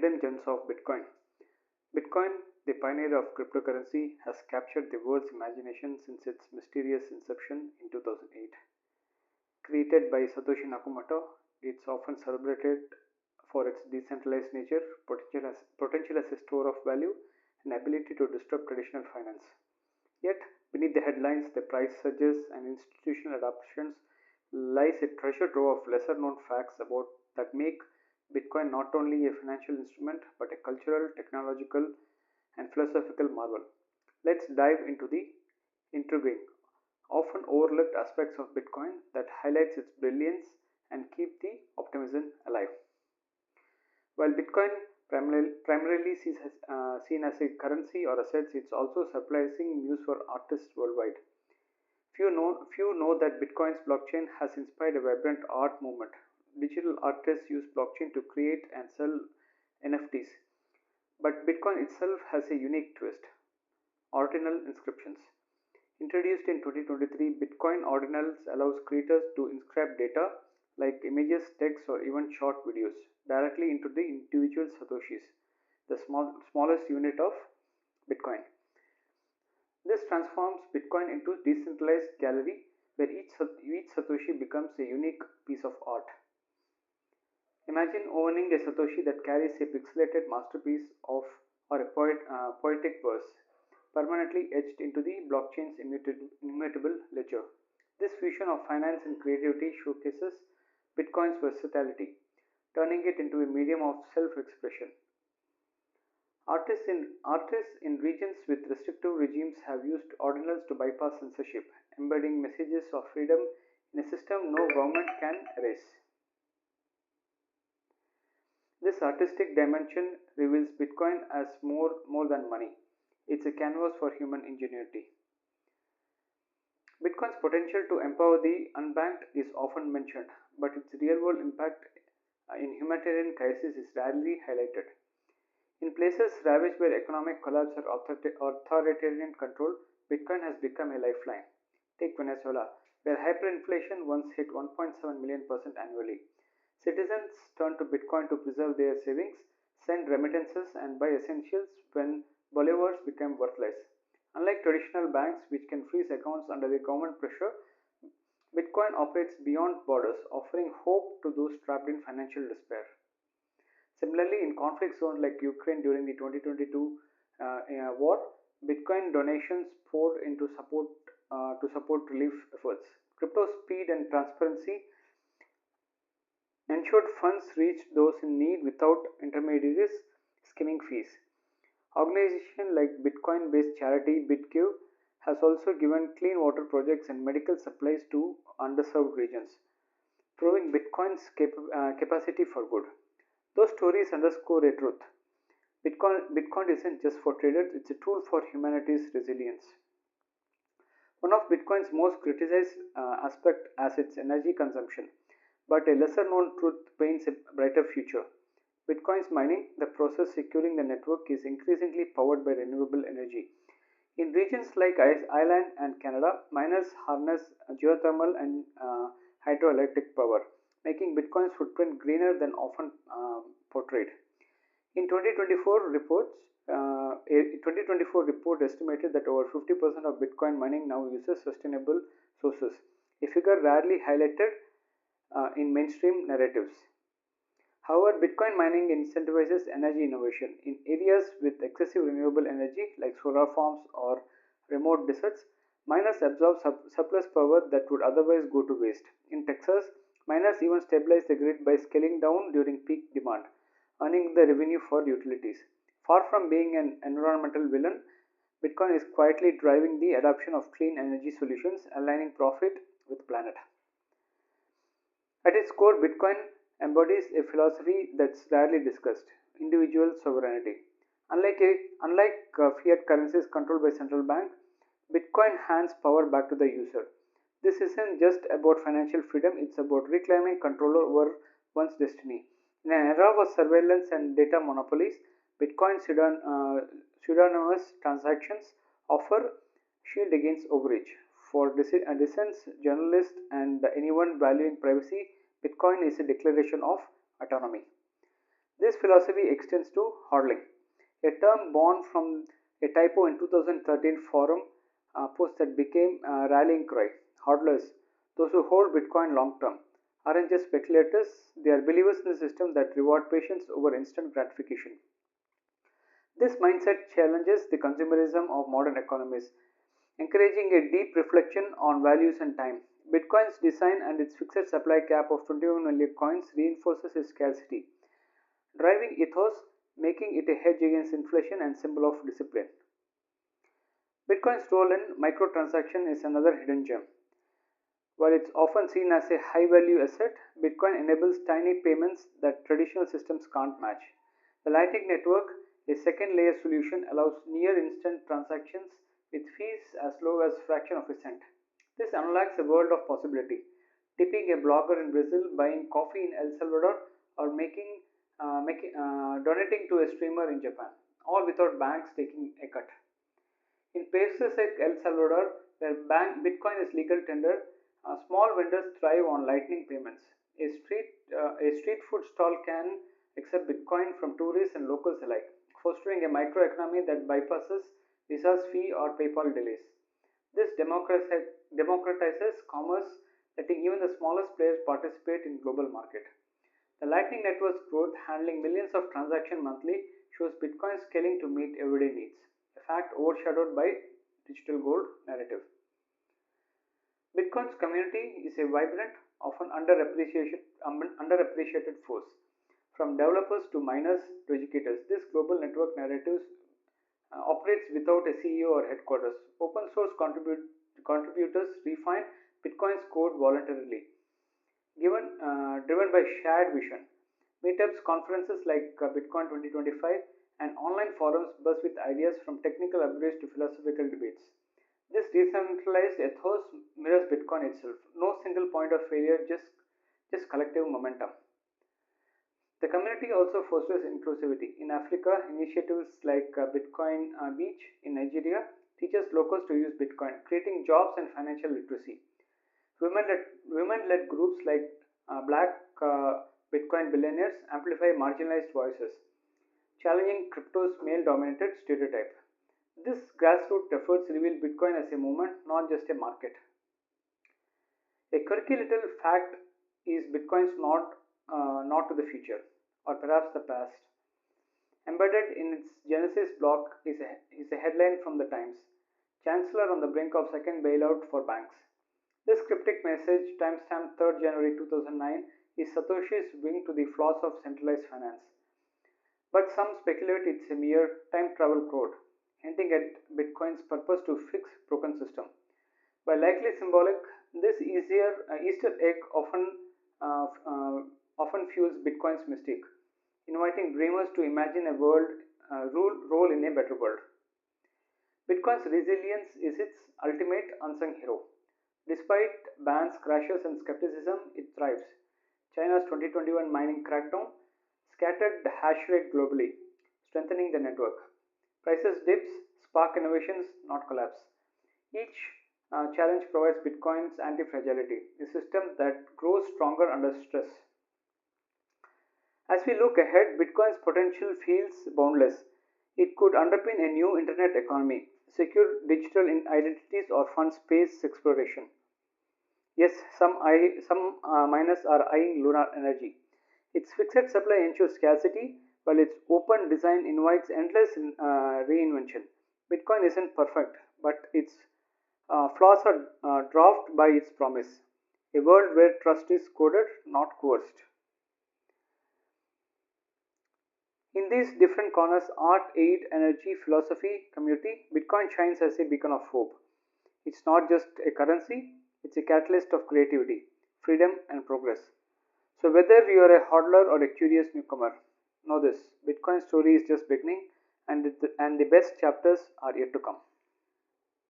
hidden gems of Bitcoin. Bitcoin, the pioneer of cryptocurrency, has captured the world's imagination since its mysterious inception in 2008. Created by Satoshi Nakamoto, it's often celebrated for its decentralized nature, potential as a store of value, and ability to disrupt traditional finance. Yet, beneath the headlines, the price surges, and institutional adoptions lies a treasure trove of lesser known facts about that make Bitcoin not only a financial instrument but a cultural, technological, and philosophical marvel. Let's dive into the intriguing, often overlooked aspects of Bitcoin that highlights its brilliance and keep the optimism alive. While Bitcoin primarily seen as a currency or assets, it's also surprising news for artists worldwide. Few know that Bitcoin's blockchain has inspired a vibrant art movement. Digital artists use blockchain to create and sell NFTs. But Bitcoin itself has a unique twist: ordinal inscriptions. Introduced in 2023, Bitcoin ordinals allows creators to inscribe data like images, text, or even short videos directly into the individual satoshis, the smallest unit of Bitcoin. This transforms Bitcoin into a decentralized gallery where each satoshi becomes a unique piece of art. Imagine owning a satoshi that carries a pixelated masterpiece of or a poetic verse permanently etched into the blockchain's immutable ledger. This fusion of finance and creativity showcases Bitcoin's versatility, turning it into a medium of self-expression. Artists in regions with restrictive regimes have used ordinals to bypass censorship, embedding messages of freedom in a system no government can erase. This artistic dimension reveals Bitcoin as more than money. It's a canvas for human ingenuity. Bitcoin's potential to empower the unbanked is often mentioned, but its real world impact in humanitarian crisis is rarely highlighted. In places ravaged by economic collapse or authoritarian control, Bitcoin has become a lifeline. Take Venezuela, where hyperinflation once hit 1.7 million% annually. Citizens turned to Bitcoin to preserve their savings, send remittances, and buy essentials when bolivars became worthless. Unlike traditional banks, which can freeze accounts under the government pressure, Bitcoin operates beyond borders, offering hope to those trapped in financial despair. Similarly, in conflict zones like Ukraine during the 2022 war, Bitcoin donations poured into support relief efforts. Crypto speed and transparency ensured funds reached those in need without intermediaries skimming fees. Organizations like Bitcoin-based charity BitGive has also given clean water projects and medical supplies to underserved regions, proving Bitcoin's capacity for good. Those stories underscore a truth. Bitcoin isn't just for traders, it's a tool for humanity's resilience. One of Bitcoin's most criticized aspect as its energy consumption, but a lesser known truth paints a brighter future. Bitcoin's mining, the process securing the network, is increasingly powered by renewable energy. In regions like Ireland and Canada, miners harness geothermal and hydroelectric power, making Bitcoin's footprint greener than often portrayed. In 2024 report estimated that over 50% of Bitcoin mining now uses sustainable sources, a figure rarely highlighted in mainstream narratives. However, Bitcoin mining incentivizes energy innovation. In areas with excessive renewable energy like solar farms or remote deserts, miners absorb surplus power that would otherwise go to waste. In Texas, miners even stabilize the grid by scaling down during peak demand, earning the revenue for utilities. Far from being an environmental villain, Bitcoin is quietly driving the adoption of clean energy solutions, aligning profit with planet. At its core, Bitcoin embodies a philosophy that's rarely discussed: individual sovereignty. Unlike fiat currencies controlled by central bank, Bitcoin hands power back to the user. This isn't just about financial freedom, it's about reclaiming control over one's destiny. In an era of surveillance and data monopolies, Bitcoin pseudonymous transactions offer shield against overreach. For dissents, journalists, and anyone valuing privacy, Bitcoin is a declaration of autonomy. This philosophy extends to hodling, a term born from a typo in 2013 forum post that became a rallying cry. Hodlers, those who hold Bitcoin long term, aren't just speculators, they are believers in a system that reward patience over instant gratification. This mindset challenges the consumerism of modern economies, encouraging a deep reflection on values and time. Bitcoin's design and its fixed supply cap of 21 million coins reinforces its scarcity, driving ethos, making it a hedge against inflation and symbol of discipline. Bitcoin's role in microtransaction is another hidden gem. While it's often seen as a high value asset, Bitcoin enables tiny payments that traditional systems can't match. The Lightning Network, a second layer solution, allows near instant transactions with fees as low as fraction of a cent. This unlocks a world of possibility. Tipping a blogger in Brazil, buying coffee in El Salvador, or donating to a streamer in Japan, all without banks taking a cut. In places like El Salvador, where Bitcoin is legal tender, small vendors thrive on lightning payments. A street food stall can accept Bitcoin from tourists and locals alike, fostering a microeconomy that bypasses visas fee or PayPal delays. This democratizes commerce, letting even the smallest players participate in global market. The Lightning Network's growth, handling millions of transactions monthly, shows Bitcoin scaling to meet everyday needs, a fact overshadowed by digital gold narrative. Bitcoin's community is a vibrant, often underappreciated force. From developers to miners to educators, this global network narrative operates without a CEO or headquarters. Open source contributors refine Bitcoin's code voluntarily, driven by shared vision. Meetups, conferences like Bitcoin 2025, and online forums buzz with ideas from technical upgrades to philosophical debates. This decentralized ethos mirrors Bitcoin itself. No single point of failure, just collective momentum. The community also fosters inclusivity. In Africa, initiatives like Bitcoin Beach in Nigeria teaches locals to use Bitcoin, creating jobs and financial literacy. Women-led groups like Black Bitcoin billionaires amplify marginalized voices, challenging crypto's male-dominated stereotype. This grassroots efforts reveal Bitcoin as a movement, not just a market. A quirky little fact is Bitcoin's not to the future, or perhaps the past. Embedded in its Genesis block is a headline from the Times: Chancellor on the brink of second bailout for banks. This cryptic message, timestamped 3rd January 2009, is Satoshi's wing to the flaws of centralized finance. But some speculate it's a mere time travel code, hinting at Bitcoin's purpose to fix broken system. While likely symbolic, this Easter egg uh, uh, often fuels Bitcoin's mystique, inviting dreamers to imagine a role in a better world. Bitcoin's resilience is its ultimate unsung hero. Despite bans, crashes, and skepticism, it thrives. China's 2021 mining crackdown scattered the hash rate globally, strengthening the network. Prices dips spark innovations, not collapse. Each challenge provides Bitcoin's anti-fragility, a system that grows stronger under stress. As we look ahead, Bitcoin's potential feels boundless. It could underpin a new internet economy, secure digital identities, or fund space exploration. Yes, some miners are eyeing lunar energy. Its fixed supply ensures scarcity, while its open design invites endless reinvention. Bitcoin isn't perfect, but its flaws are dwarfed by its promise: a world where trust is coded, not coerced. In these different corners, art, aid, energy, philosophy, community, Bitcoin shines as a beacon of hope. It's not just a currency, it's a catalyst of creativity, freedom, and progress. So, whether you are a hodler or a curious newcomer, know this: Bitcoin's story is just beginning, and the best chapters are yet to come.